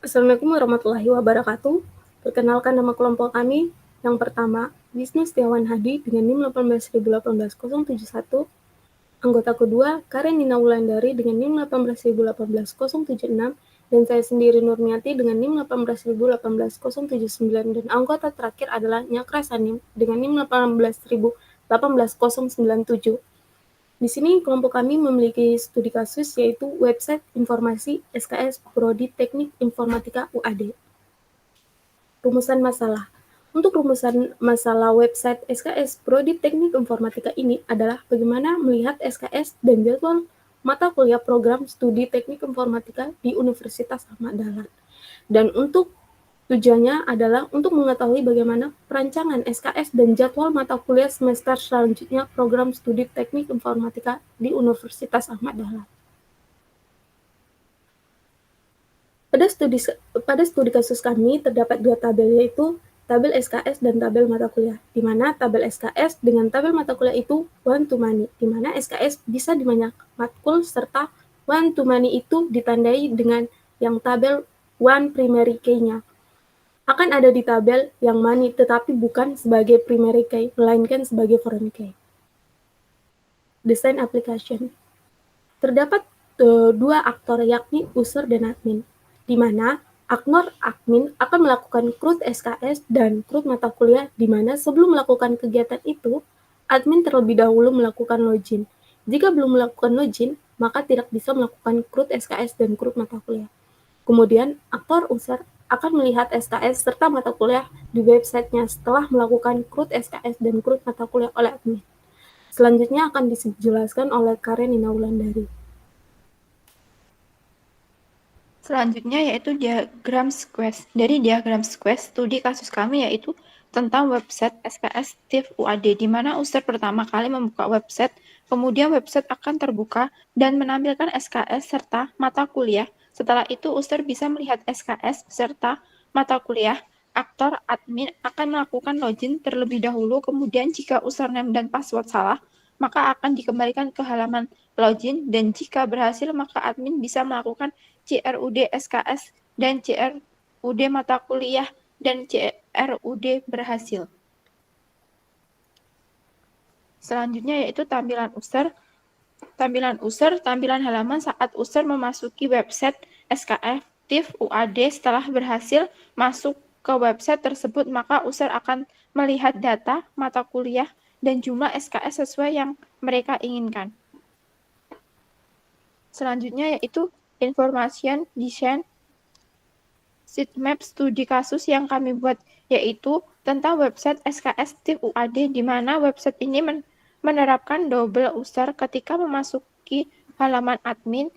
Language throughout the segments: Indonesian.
Assalamualaikum warahmatullahi wabarakatuh. Perkenalkan nama kelompok kami. Yang pertama, Wisnu Setiawan Hadi dengan NIM 1818071. Anggota kedua, Karenina Wulandari dengan NIM 1818076. Dan saya sendiri Nurmiati dengan NIM 1818079. Dan anggota terakhir adalah Nyakra Sanim dengan NIM 18097. Di sini kelompok kami memiliki studi kasus yaitu website informasi SKS Prodi Teknik Informatika UAD. Rumusan masalah. Untuk rumusan masalah website SKS Prodi Teknik Informatika ini adalah bagaimana melihat SKS dan jadwal mata kuliah program studi Teknik Informatika di Universitas Ahmad Dahlan. Dan untuk tujuannya adalah untuk mengetahui bagaimana perancangan SKS dan jadwal mata kuliah semester selanjutnya program studi Teknik Informatika di Universitas Ahmad Dahlan. Pada studi kasus kami terdapat dua tabel, yaitu tabel SKS dan tabel mata kuliah, di mana tabel SKS dengan tabel mata kuliah itu one to many, di mana SKS bisa di banyak matkul serta one to many itu ditandai dengan yang tabel one primary key-nya. Akan ada di tabel yang money tetapi bukan sebagai primary key, melainkan sebagai foreign key. Desain application. Terdapat dua aktor yakni user dan admin, di mana aktor admin akan melakukan CRUD SKS dan CRUD mata kuliah, di mana sebelum melakukan kegiatan itu, admin terlebih dahulu melakukan login. Jika belum melakukan login, maka tidak bisa melakukan CRUD SKS dan CRUD mata kuliah. Kemudian, aktor user akan melihat SKS serta mata kuliah di websitenya setelah melakukan CRUD SKS dan CRUD mata kuliah oleh admin. Selanjutnya akan dijelaskan oleh Karenina Wulandari. Selanjutnya yaitu diagram squash. Dari diagram squash, studi kasus kami yaitu tentang website SKS TIF UAD, di mana user pertama kali membuka website, kemudian website akan terbuka dan menampilkan SKS serta mata kuliah. Setelah itu, user bisa melihat SKS serta mata kuliah. Aktor admin akan melakukan login terlebih dahulu, kemudian jika username dan password salah, maka akan dikembalikan ke halaman login, dan jika berhasil, maka admin bisa melakukan CRUD SKS dan CRUD mata kuliah dan CRUD berhasil. Selanjutnya yaitu tampilan user. Tampilan halaman saat user memasuki website SKF TIF UAD. Setelah berhasil masuk ke website tersebut, maka user akan melihat data mata kuliah dan jumlah SKS sesuai yang mereka inginkan. Selanjutnya yaitu information design sitemap studi kasus yang kami buat, yaitu tentang website SKS TIF UAD, di mana website ini menerapkan double user. Ketika memasuki halaman admin,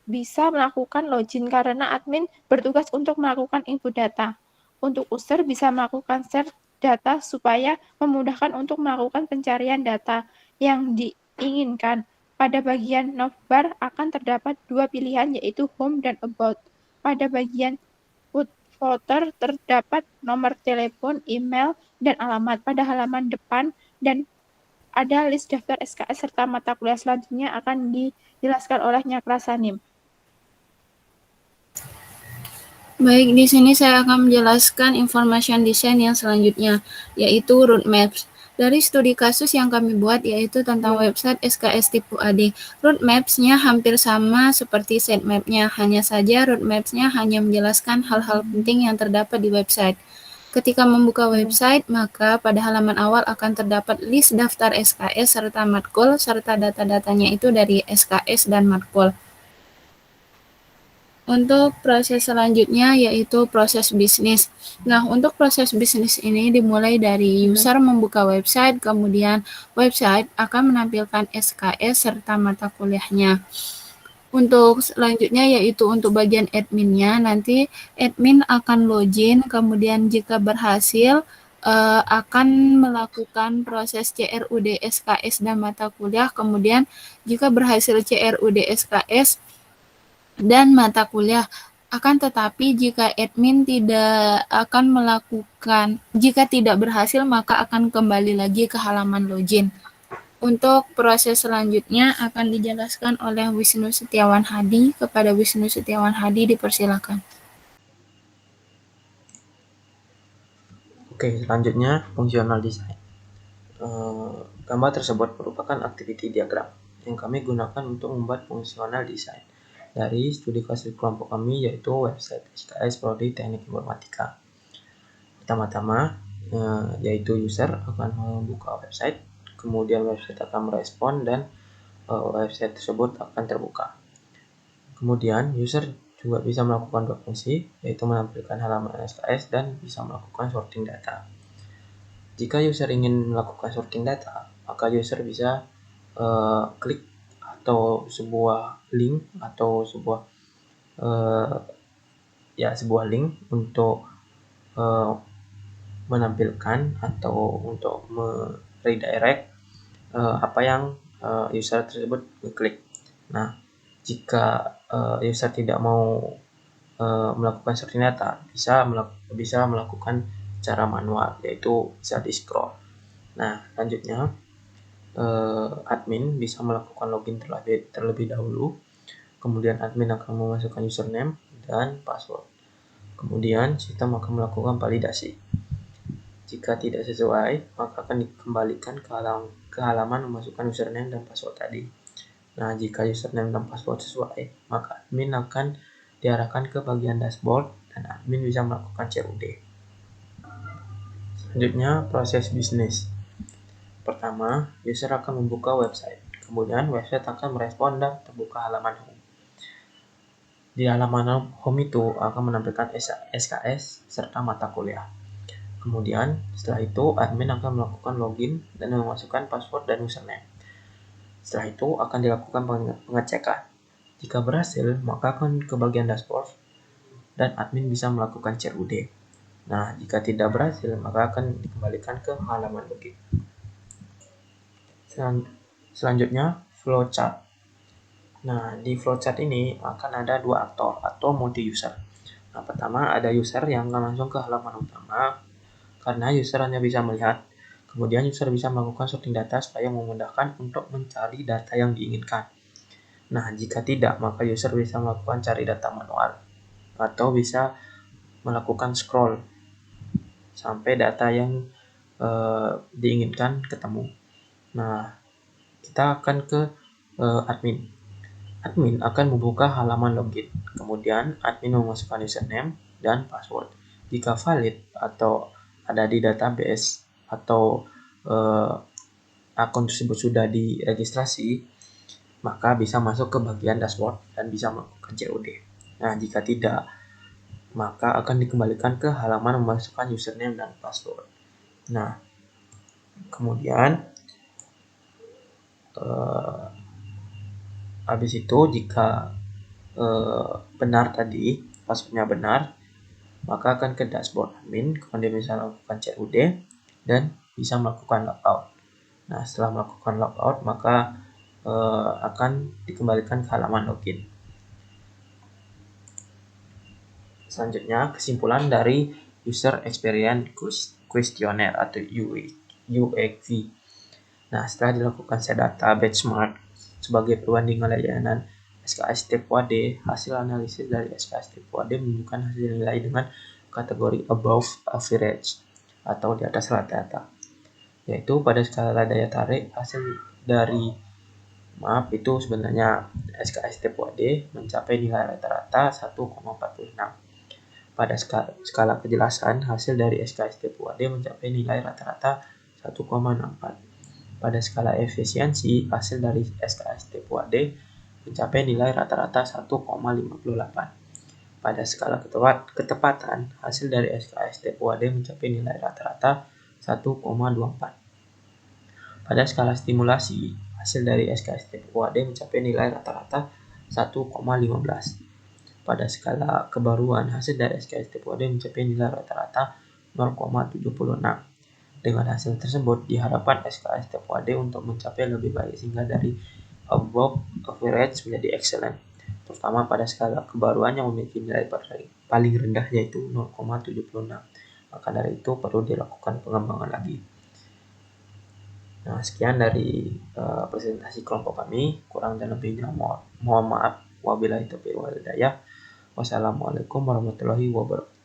bisa melakukan login karena admin bertugas untuk melakukan input data. Untuk user bisa melakukan share data supaya memudahkan untuk melakukan pencarian data yang diinginkan. Pada bagian navbar akan terdapat dua pilihan, yaitu home dan about. Pada bagian footer terdapat nomor telepon, email, dan alamat. Pada halaman depan dan ada list daftar SKS serta mata kuliah. Selanjutnya akan dijelaskan oleh Nyakra Sanim. Baik, di sini saya akan menjelaskan information design yang selanjutnya, yaitu roadmaps. Dari studi kasus yang kami buat, yaitu tentang website SKS TIF UAD. Roadmaps-nya hampir sama seperti sitemap-nya, hanya saja roadmaps-nya hanya menjelaskan hal-hal penting yang terdapat di website. Ketika membuka website, maka pada halaman awal akan terdapat list daftar SKS serta matkul, serta data-datanya itu dari SKS dan matkul. Untuk proses selanjutnya yaitu proses bisnis. Nah, untuk proses bisnis ini dimulai dari user membuka website, kemudian website akan menampilkan SKS serta mata kuliahnya. Untuk selanjutnya yaitu untuk bagian adminnya, nanti admin akan login, kemudian jika berhasil akan melakukan proses CRUD SKS dan mata kuliah, kemudian jika berhasil CRUD SKS dan mata kuliah. Akan tetapi jika admin tidak akan jika tidak berhasil, maka akan kembali lagi ke halaman login. Untuk proses selanjutnya akan dijelaskan oleh Wisnu Setiawan Hadi. Kepada Wisnu Setiawan Hadi dipersilakan. Oke, selanjutnya fungsional design. Gambar tersebut merupakan activity diagram yang kami gunakan untuk membuat fungsional design dari studi kasus kelompok kami, yaitu website SKS Prodi Teknik Informatika. Pertama-tama, yaitu user akan membuka website, kemudian website akan merespon dan website tersebut akan terbuka. Kemudian user juga bisa melakukan dua fungsi, yaitu menampilkan halaman SKS dan bisa melakukan sorting data. Jika user ingin melakukan sorting data, maka user bisa klik atau sebuah link atau sebuah link untuk menampilkan atau untuk redirect apa yang user tersebut klik. Nah, jika user tidak mau melakukan sorting data, bisa melakukan cara manual, yaitu bisa di scroll. Nah, selanjutnya admin bisa melakukan login terlebih dahulu. Kemudian admin akan memasukkan username dan password. Kemudian sistem akan melakukan validasi. Jika tidak sesuai, maka akan dikembalikan ke halaman memasukkan username dan password tadi. Nah, jika username dan password sesuai, maka admin akan diarahkan ke bagian dashboard dan admin bisa melakukan COD. Selanjutnya, proses bisnis. Pertama, user akan membuka website. Kemudian, website akan merespon dan terbuka halaman home. Di halaman home itu akan menampilkan SKS serta mata kuliah. Kemudian, setelah itu, admin akan melakukan login dan memasukkan password dan username. Setelah itu, akan dilakukan pengecekan. Jika berhasil, maka akan ke bagian dashboard dan admin bisa melakukan COD. Nah, jika tidak berhasil, maka akan dikembalikan ke halaman login. Selanjutnya, flowchart. Nah, di flowchart ini akan ada dua aktor atau multi-user. Nah, pertama ada user yang akan langsung ke halaman utama, karena user hanya bisa melihat. Kemudian user bisa melakukan sorting data supaya memudahkan untuk mencari data yang diinginkan. Nah, jika tidak, maka user bisa melakukan cari data manual atau bisa melakukan scroll sampai data yang diinginkan ketemu. Nah, kita akan ke admin. Admin akan membuka halaman login. Kemudian admin memasukkan username dan password. Jika valid atau ada di database atau akun tersebut sudah diregistrasi, maka bisa masuk ke bagian dashboard dan bisa melakukan COD. Nah, jika tidak, maka akan dikembalikan ke halaman memasukkan username dan password. Nah, kemudian habis itu jika benar tadi, passwordnya benar, maka akan ke dashboard admin, kemudian bisa melakukan COD dan bisa melakukan logout. Nah, setelah melakukan logout, maka akan dikembalikan ke halaman login. Selanjutnya, kesimpulan dari User Experience Questionnaire atau UXQ. Nah, setelah dilakukan set data benchmark sebagai perbandingan layanan SKS Typo AD, hasil analisis dari SKS Typo AD menunjukkan hasil nilai dengan kategori above average atau di atas rata-rata, yaitu pada skala daya tarik hasil dari itu sebenarnya SKS Typo AD mencapai nilai rata-rata 1,46. Pada skala kejelasan hasil dari SKS Typo AD mencapai nilai rata-rata 1,64. Pada skala efisiensi, hasil dari SKS Typo AD mencapai nilai rata-rata 1,58. Pada skala ketepatan, hasil dari SKS Typo AD mencapai nilai rata-rata 1,24. Pada skala stimulasi, hasil dari SKS Typo AD mencapai nilai rata-rata 1,15. Pada skala kebaruan, hasil dari SKS Typo AD mencapai nilai rata-rata 0,76. Dengan hasil tersebut, diharapkan SKS Typo AD untuk mencapai lebih baik sehingga dari above average menjadi excellent, terutama pada skala kebaruan yang memiliki nilai paling rendah yaitu 0,76. Maka dari itu perlu dilakukan pengembangan lagi. Nah, sekian dari presentasi kelompok kami. Kurang dan lebihnya mohon maaf. Wabillahi taufiq wal hidayah. Wassalamualaikum warahmatullahi wabarakatuh.